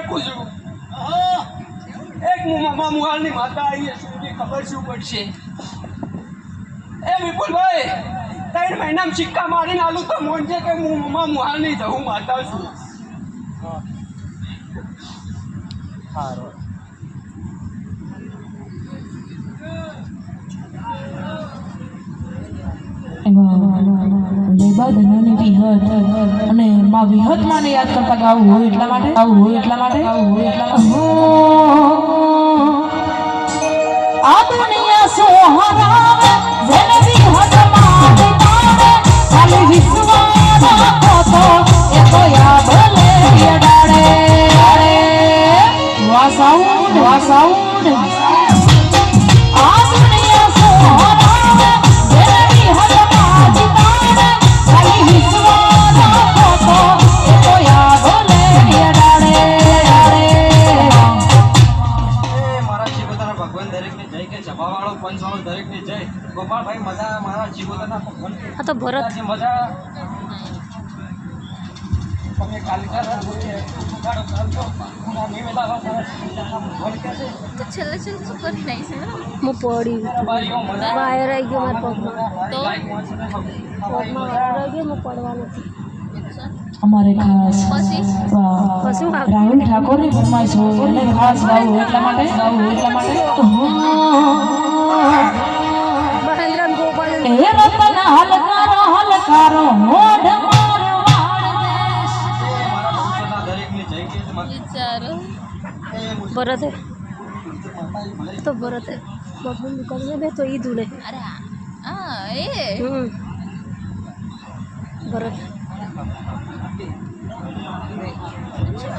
પૂછું એક મામા મુહાલની માતા આવી છે ખબર શું પડશે એ વિપુલભાઈ 3 મહિનામાં સિક્કા મારીને આલું તો મોનજે કે હું મામા મુહાલની જવું માતા છું સારું લેબા ધનાની વિહત અને માં વિહત માને યાદ કરતા ગાવું હોય એટલા માટે આ દુનિયા સોહરાવે જેને વિહત માને તારે ખાલી વિશ્વાસ રાખો તો એ તો યાદ લે ડાડે વાસાઉડ આ દુનિયા સોહરાવે જેને વિહત ગોપાલભાઈ મજા મારા જીવોના ભગવાન આ તો ભરત મજા તમે કાલિકા તો છેલ્લે શું કરી નાખી છે હું પડી વાયર આવી ગયો મારા પગમાં વાયર આવી ગયો હું પડવા નથી અમારે ખાસ રાહુલ ઠાકોરની ફરમાઈશ હોય અને ખાસ ગાવું એટલા માટે મહેન્દ્ર ગોપાલ એ રતન હલકારો હોડ વિચારો ભરત તો ભરત બબુ નીકળીએ ને તો ઈ ધૂલે અરે હા એ ભરત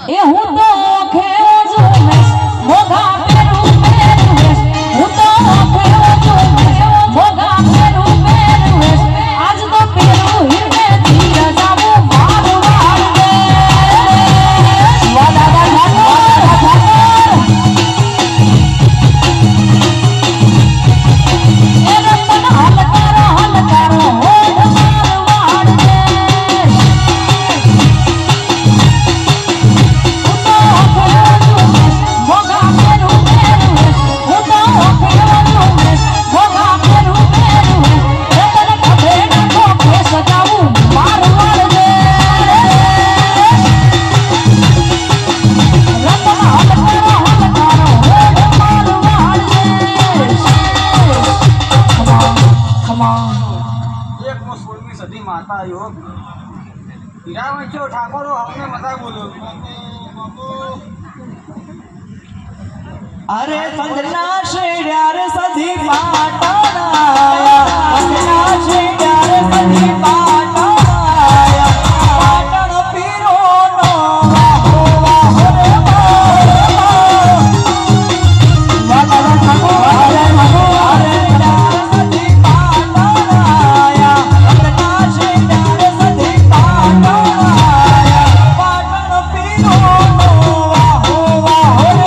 એ હું તો ખેરો છું મોગા પેરું હું તો ખેરો છું મોગા પેરું આજ તો પેરું હિરને ધીર જાવું મારું વાળ દે વાડા એ રતન હલકારો હોડ મારું વાળ દે માતા આવ્યો હીરા વચ્ચે ઠાકોરો અમને મજા બોલો અરે ચંદ્રના શેડ્યા રે સધી પાટણાયા ચંદ્રના શેડ્યા રે સધી પાટણાયા પાટણ પીરોનો વાહો વાહો રે વાલા ઠાકોર અરે સધી પાટણાયા ચંદ્રના શેડ્યા રે સધી પાટણાયા પાટણ પીરોનો વાહો વાહો રે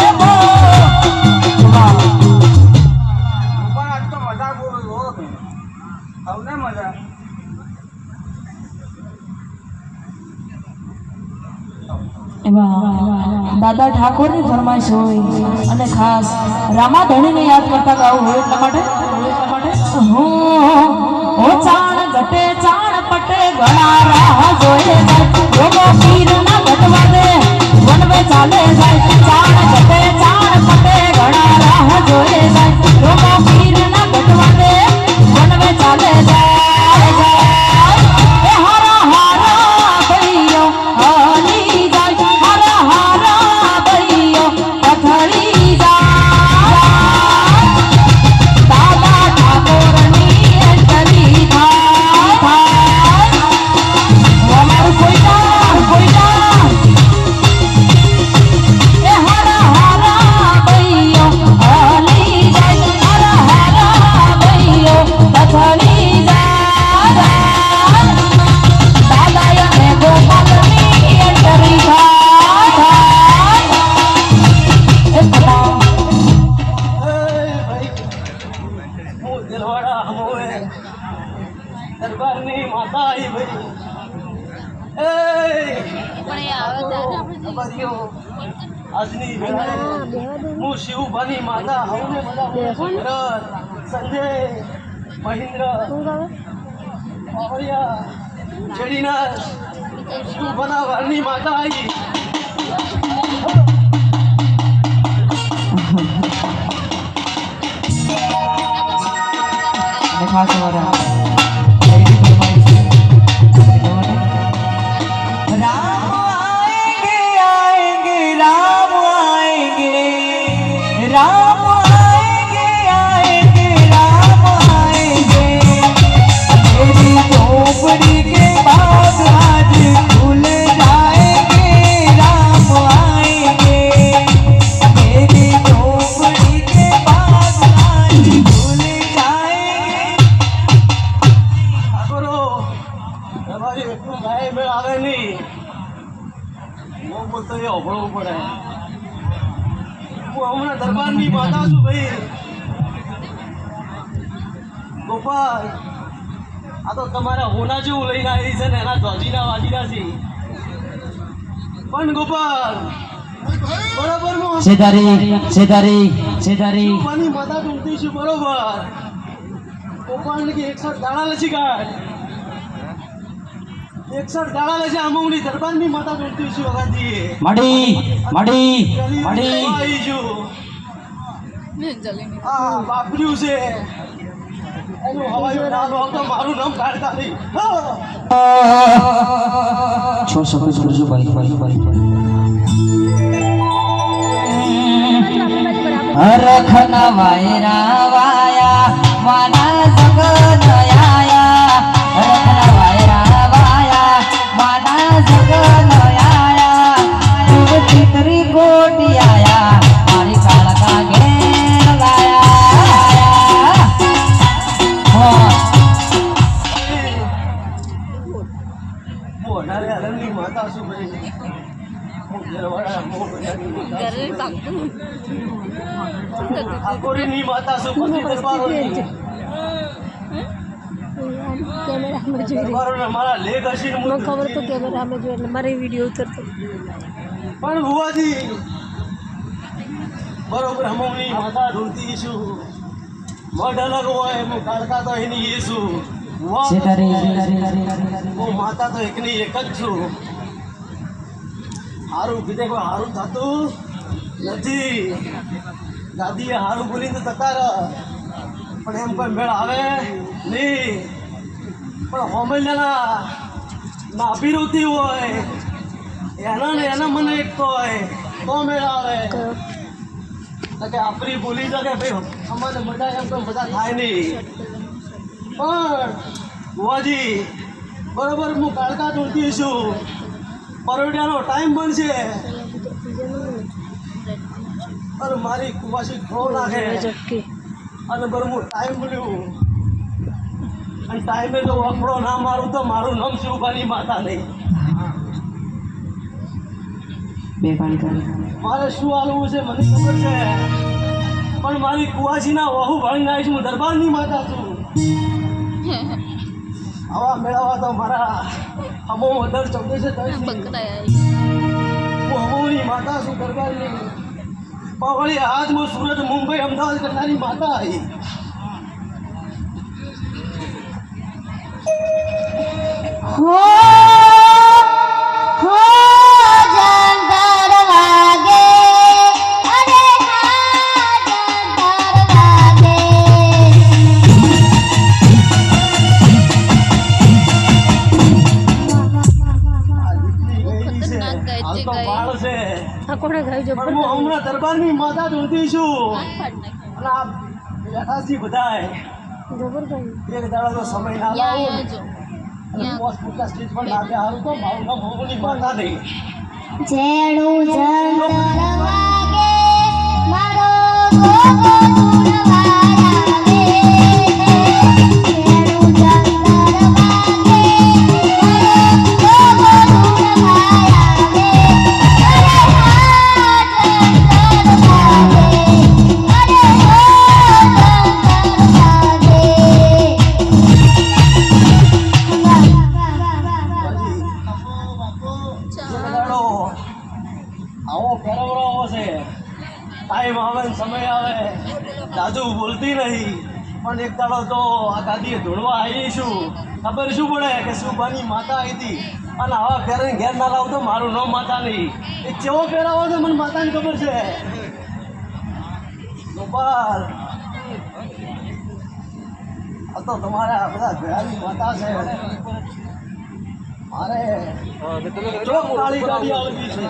દાદા ઠાકોરની ફરમાઈશ હોય અને ખાસ રામાધણીને યાદ કરતા ગાવું હોય એટલા માટે હો ચાણ ઘટે ચાણ પટે ઘણા રાહ જોયે જોગો પીર ના ઘટવા દે વનવે ચાલે જાય ચાણ ઘટે ચાણ પટે ઘણા રાહ જોયે જાય જોગો પીર ના ઘટવા દે વનવે ચાલે જાય એ પણ એ આવે ત્યારે આપણે બરીઓ આજની વેળાએ હું શિવભાની માતા હવને બધા સંજય મહેન્દ્ર પાવડિયા જેડીના શિવભાના વારની માતા આવી ખાસ વાળા દરબારની માતા છું ભાઈ ગોપાલ આ તો તમારા હોના જેવું લઈને આવી છે ને એના ધોજીના વાજીના છે પણ ગોપાલ બરાબર સેધારી માની માતા ઢૂંઢતી છું બરોબર ગોપાલ ને કે 61 દાડા લસી કાઢ 61 દાડા લસી આમોની દરબારની માતા ઢૂંઢતી છું વગાડીએ મડી આવી છું આ બાપર્યું છે એનું હવાયું નામ આવતો મારું નામ કાઢતા નહીં છો સફેદ કરજો રખના વાયરા વાયા માના જગન આયા રખના વાયરા વાયા માના જગન આયા તું ચિતરી ગોટી આયા મારી કાળકા ઘેર લાયા મોઢારે હરણની માતા છું ભાઈ ઠાકોરીની માતા છું પછી દરબારોની દરબારોને મારા લેખ હશે ને ખબર તો કેમેરામાં જોઈ એટલે મારે વિડીયો ઉતરતો પણ ભુવાજી બરોબર હમોની માતા ઢૂંઢતી છું મઢ અલગ હોય હું કાઢતા તો એની એ છું હું માતા તો એકની એક જ છું હારું કીધે કોઈ હારું થતું નથી દાદીએ હારું બોલીને જતા રહે પણ એમ કોઈ મેળ આવે નહીં પણ હોમેલના નાભી રોતી હોય એના ને એના મને એક તો હોય તો મેળ આવે કે આપણી બોલી શકે ભાઈ અમારે બધા એમ તો બધા થાય નહીં પણ બુવાજી બરોબર હું કાળકા ઢૂંઢતી છું પરોડિયાનો ટાઈમ બનશે અને મારી કુવાસી ખો નાખે અને બરોબર ટાઈમ મળ્યું અને ટાઈમે જો વખડો ના મારું તો મારું નામ શિવભાની માતા નહીં મારે શું હાલવું છે મને ખબર છે પણ મારી કુવાસીના વહુ ભાળીને આવીશ હું દરબારની માતા છું આવા મેળવવા તો મારા અમો વધારે ચૌદે છે હું અમોની માતા છું દરબારની પવળી હાથમાં સુરત મુંબઈ અમદાવાદ કરનારી માતા આવી હમણાં દરબારની માતા ઢૂંઢતી છું અને આ બેઠાથી બધાય એક દાડો તો સમય ના લાવું અને પોસ્ટ પૂરતા સ્ટેજ પર નાખે હારું તો મારું નામ હોમની માતા નહીં જેણું જંતર વાગે મારો દાદુ બોલતી નહીં પણ એક દાડો તો આ દાદીએ ધોળવા આવી શું ખબર શું પડે કે સુબાની માતા આવી હતી અને આવા પહેરીને ઘેર ના લાવતો મારું નામ માતા નહીં એ કેવો પહેરાવો તો મને માતાને ખબર છે ગોપાલ આ તો તમારા બધા ઘેરાની માતા છે મારે ચોક કાળી ગાડી આવી છે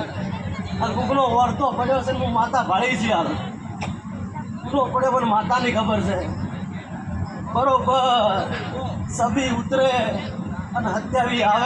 અને કોકનો વળતો પડ્યો છે હું માતા ભાળી છે યાર પૂરો પડ્યો પણ માતાની ખબર છે બરોબર સભી ઉતરે અને હત્યાવી આવે